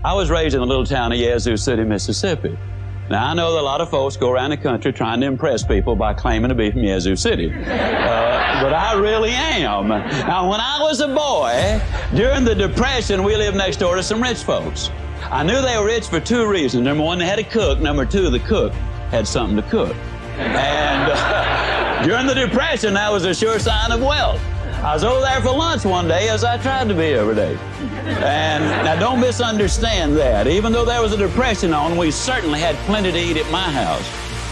I was raised in the little town of Yazoo City, Mississippi. Now, I know that a lot of folks go around the country trying to impress people by claiming to be from Yazoo City. But I really am. Now, when I was a boy, during the Depression, we lived next door to some rich folks. I knew they were rich for two reasons. Number one, they had a cook. Number two, the cook had something to cook. And during the Depression, that was a sure sign of wealth. I was over there for lunch one day, as I tried to be every day. And now don't misunderstand that. Even though there was a depression on, we certainly had plenty to eat at my house.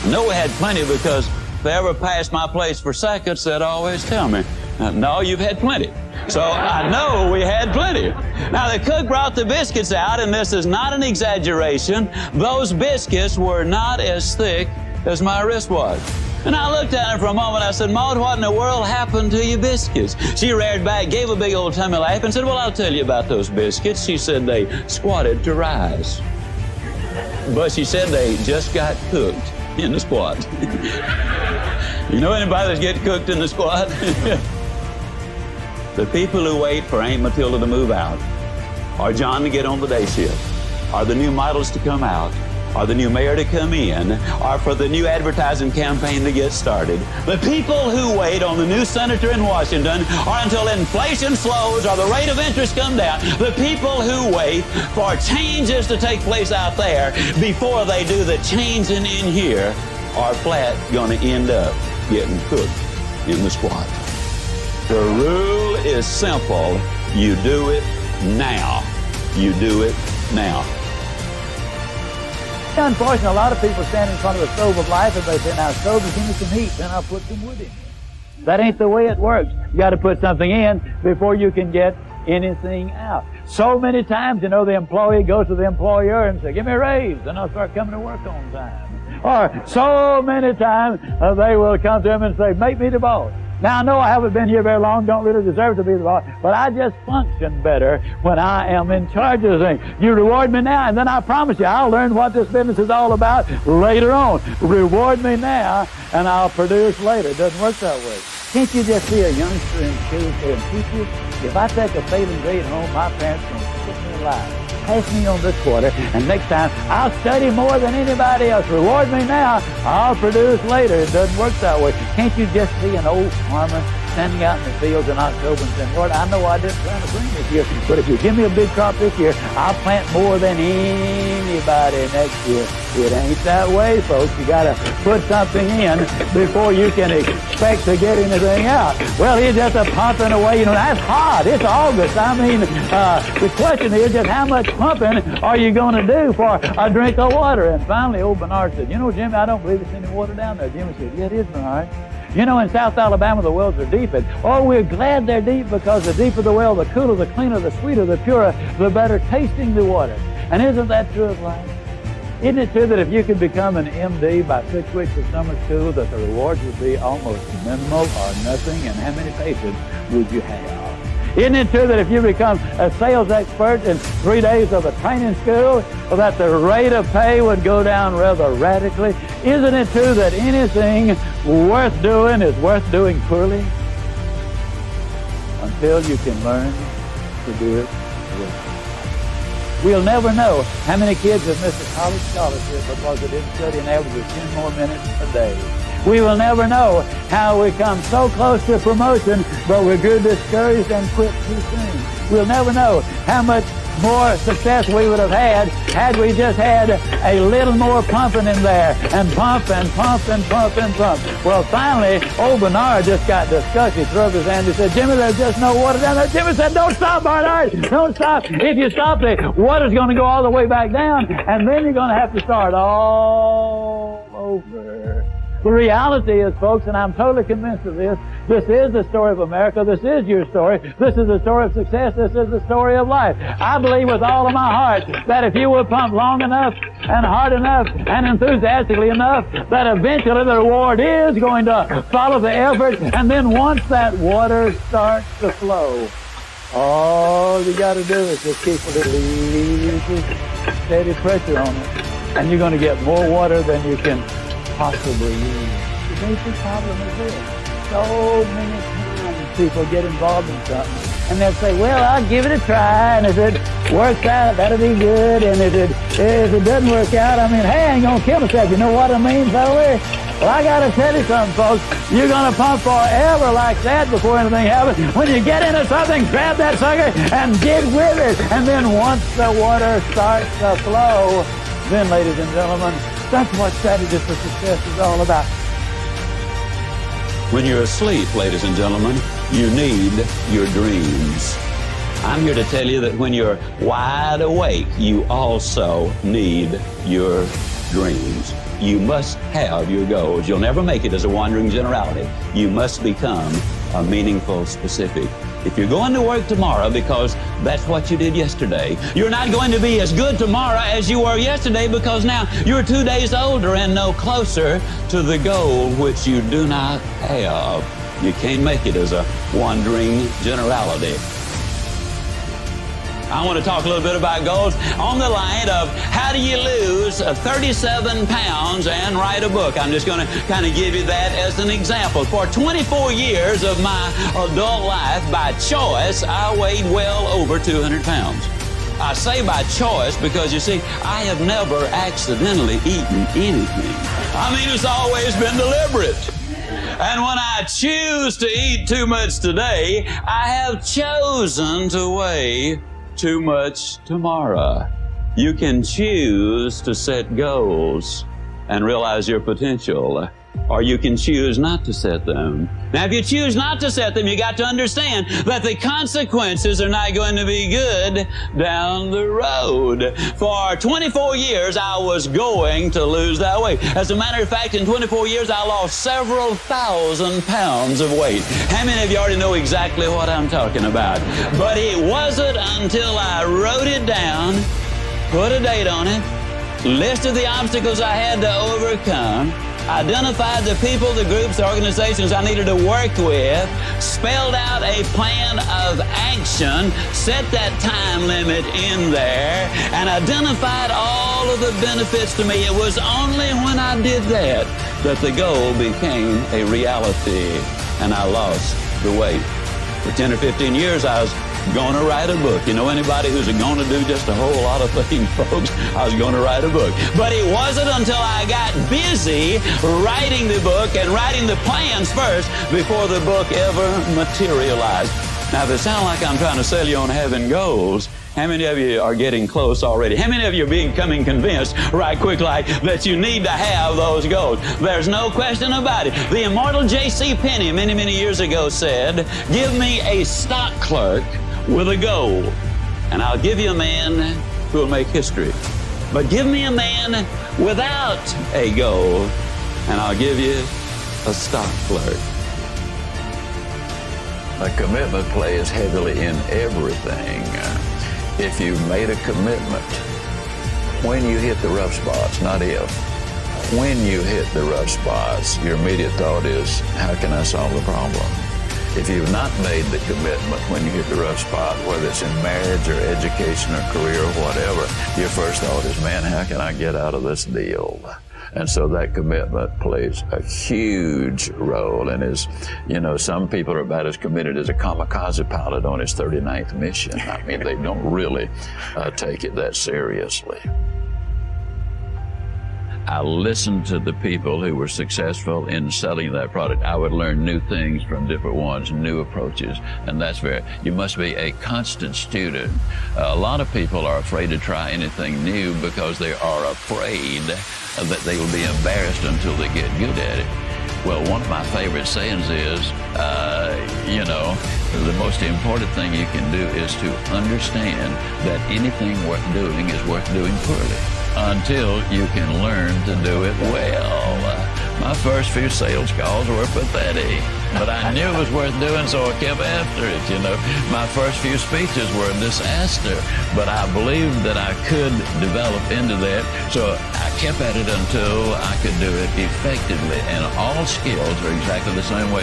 I know we had plenty because if they ever passed my place for seconds, they'd always tell me, no, you've had plenty. So I know we had plenty. Now the cook brought the biscuits out, and this is not an exaggeration. Those biscuits were not as thick as my wrist was. And I looked at her for a moment. I said, Maud, what in the world happened to your biscuits? She reared back, gave a big old tummy laugh, and said, well, I'll tell you about those biscuits. She said they squatted to rise. But she said they just got cooked in the squat. You know anybody that's getting cooked in the squat? The people who wait for Aunt Matilda to move out, or John to get on the day shift, or the new models to come out, or the new mayor to come in, or for the new advertising campaign to get started. The people who wait on the new senator in Washington, or until inflation slows or the rate of interest comes down, the people who wait for changes to take place out there before they do the changing in here are flat going to end up getting cooked in the squat. The rule is simple. You do it now. You do it now. Unfortunately, a lot of people stand in front of the stove of life and they say, now, stove, give me some heat, then I'll put some wood in. That ain't the way it works. You got to put something in before you can get anything out. So many times, you know, the employee goes to the employer and says, give me a raise, then I'll start coming to work on time. Or so many times, they will come to him and say, make me the boss. Now, I know I haven't been here very long, don't really deserve to be the boss, but I just function better when I am in charge of the thing. You reward me now, and then I promise you, I'll learn what this business is all about later on. Reward me now, and I'll produce later. It doesn't work that way. Can't you just see a youngster in school saying, teacher, if I take a failing grade home, my parents are going to put me alive. Pass me on this quarter, and next time I'll study more than anybody else. Reward me now, I'll produce later. It doesn't work that way. Can't you just see an old farmer standing out in the fields in October and saying, Lord, I know I didn't plant a spring this year, but if you give me a big crop this year, I'll plant more than anybody next year. It ain't that way, folks. You got to put something in before you can expect to get anything out. Well, he's just pumping away. You know, that's hot. It's August. I mean, the question is just how much pumping are you going to do for a drink of water? And finally, old Bernard said, you know, Jimmy, I don't believe there's any water down there. Jimmy said, yeah, it is, Bernard. You know, in South Alabama, the wells are deep. And, oh, we're glad they're deep because the deeper the well, the cooler, the cleaner, the sweeter, the purer, the better tasting the water. And isn't that true of life? Isn't it true that if you could become an MD by 6 weeks of summer school, that the rewards would be almost minimal or nothing? And how many patients would you have? Isn't it true that if you become a sales expert in 3 days of a training school, that the rate of pay would go down rather radically? Isn't it true that anything worth doing is worth doing poorly? Until you can learn to do it well. We'll never know how many kids have missed a college scholarship because they didn't study an average of 10 more minutes a day. We will never know how we come so close to promotion, but we grew discouraged and quit too soon. We'll never know how much more success we would have had we just had a little more pumping in there, and pump and pump and pump and pump. Well, finally, old Bernard just got disgusted. He threw up his hand and said, Jimmy, there's just no water down there. Jimmy said, don't stop, Bernard. Don't stop. If you stop, the water's going to go all the way back down, and then you're going to have to start all over. The reality is, folks, and I'm totally convinced of this, this is the story of America. This is your story. This is the story of success. This is the story of life. I believe with all of my heart that if you will pump long enough and hard enough and enthusiastically enough, that eventually the reward is going to follow the effort. And then once that water starts to flow, all you got to do is just keep a little easy, steady pressure on it, and you're going to get more water than you can possibly use. The basic problem is this. So many times people get involved in something And they'll say, well, I'll give it a try, and if it works out, that'll be good, and if it doesn't work out, I mean, hey, I ain't gonna kill myself, you know what I mean, fella? Well, I gotta tell you something, folks. You're gonna pump forever like that before anything happens. When you get into something, grab that sucker and get with it. And then once the water starts to flow, then, ladies and gentlemen, that's what strategy for success is all about. When you're asleep, ladies and gentlemen, you need your dreams. I'm here to tell you that when you're wide awake, you also need your dreams. You must have your goals. You'll never make it as a wandering generality. You must become a meaningful specific. If you're going to work tomorrow because that's what you did yesterday, you're not going to be as good tomorrow as you were yesterday because now you're 2 days older and no closer to the goal which you do not have. You can't make it as a wandering generality. I want to talk a little bit about goals on the line of how do you lose 37 pounds and write a book. I'm just going to kind of give you that as an example. For 24 years of my adult life, by choice, I weighed well over 200 pounds. I say by choice because, you see, I have never accidentally eaten anything. I mean, it's always been deliberate. And when I choose to eat too much today, I have chosen to weigh too much tomorrow. You can choose to set goals and realize your potential, or you can choose not to set them. Now, if you choose not to set them, you got to understand that the consequences are not going to be good down the road. For 24 years, I was going to lose that weight. As a matter of fact, in 24 years, I lost several thousand pounds of weight. How many of you already know exactly what I'm talking about? But it wasn't until I wrote it down, put a date on it, listed the obstacles I had to overcome, identified the people, the groups, the organizations I needed to work with, spelled out a plan of action, set that time limit in there, and identified all of the benefits to me. It was only when I did that that the goal became a reality, and I lost the weight. For 10 or 15 years, I was going to write a book. You know anybody who's going to do just a whole lot of things, folks? I was going to write a book. But it wasn't until I got busy writing the book and writing the plans first before the book ever materialized. Now, if it sounds like I'm trying to sell you on having goals, how many of you are getting close already? How many of you are becoming convinced right quick like that you need to have those goals? There's no question about it. The immortal J.C. Payne many, many years ago said, give me a stock clerk with a goal, and I'll give you a man who will make history. But give me a man without a goal, and I'll give you a stock clerk. A commitment plays heavily in everything. If you've made a commitment, when you hit the rough spots, not if, when you hit the rough spots, your immediate thought is, how can I solve the problem? If you've not made the commitment when you hit the rough spot, whether it's in marriage or education or career or whatever, your first thought is, man, how can I get out of this deal? And so that commitment plays a huge role. And as you know, some people are about as committed as a kamikaze pilot on his 39th mission. I mean, they don't really take it that seriously. I listened to the people who were successful in selling that product. I would learn new things from different ones, new approaches, and that's you must be a constant student. A lot of people are afraid to try anything new because they are afraid that they will be embarrassed until they get good at it. Well, one of my favorite sayings is, the most important thing you can do is to understand that anything worth doing is worth doing poorly, until you can learn to do it well. My first few sales calls were pathetic, but I knew it was worth doing, so I kept after it, My first few speeches were a disaster, but I believed that I could develop into that, so I kept at it until I could do it effectively. And all skills are exactly the same way.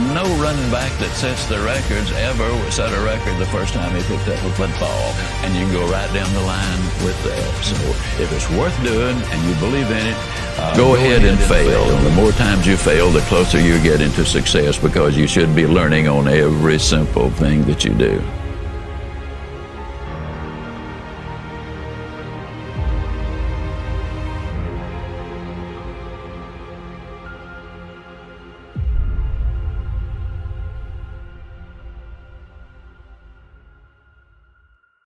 No running back that sets the records ever set a record the first time he picked up a football, and you can go right down the line with that. So if it's worth doing and you believe in it, go ahead and fail. And the more times you fail, the closer you get into success. progress because you should be learning on every simple thing that you do.